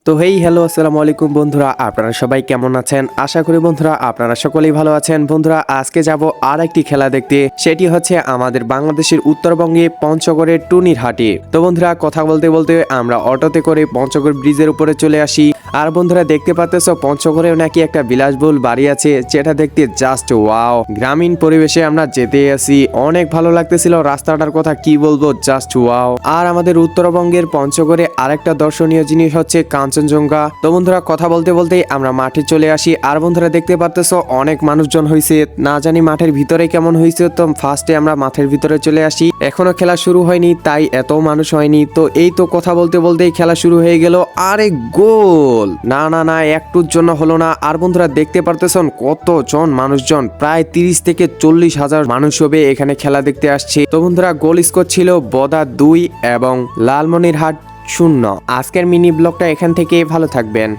তো hey hello আসসালামু আলাইকুম বন্ধুরা, আপনারা সবাই কেমন আছেন? আশা করি বন্ধুরা আপনারা সকলেই ভালো আছেন। বন্ধুরা আজকে যাব আর একটি খেলা দেখতে, সেটি হচ্ছে আমাদের বাংলাদেশের উত্তরবঙ্গে পঞ্চগড়ের টুনির হাটে। তো বন্ধুরা কথা বলতে বলতে আমরা অটোতে করে পঞ্চগড় ব্রিজের উপরে চলে আসি। আর বন্ধুরা দেখতে পাচ্তেছ পঞ্চগড়েও নাকি একটা বিলাসবহুল বাড়ি আছে, যেটা দেখতে জাস্ট ওয়াও। গ্রামীণ পরিবেশে আমরা যেতে আসি, অনেক ভালো লাগতেছিল। রাস্তাটার কথা কি বলবো, জাস্ট ওয়াও। আর আমাদের উত্তরবঙ্গের পঞ্চগড়ে আরেকটা দর্শনীয় জিনিস হচ্ছে কাঞ্চনজঙ্ঘা। তো বন্ধুরা কথা বলতে বলতেই আমরা মাঠে চলে আসি। আর বন্ধুরা দেখতে পাচ্তেছ অনেক মানুষজন হয়েছে, না জানি মাঠের ভিতরে কেমন হয়েছে। তো ফার্স্টে আমরা মাঠের ভিতরে চলে আসি, এখনো খেলা শুরু হয়নি তাই এত মানুষ হয়নি। তো এই তো কথা বলতে বলতেই খেলা শুরু হয়ে গেল। আরে গোল! না না না, একটুর জন্য হলো না। আর বন্ধুরা দেখতে পারতেছেন কতজন মানুষজন, প্রায় 30 থেকে 40 হাজার মানুষ হবে এখানে খেলা দেখতে আসছে। তো বন্ধুরা গোল স্কোর ছিল বদা 2 এবং লালমনিরহাট 0। আজকের মিনি ব্লগটা এখান থেকে, ভালো থাকবেন।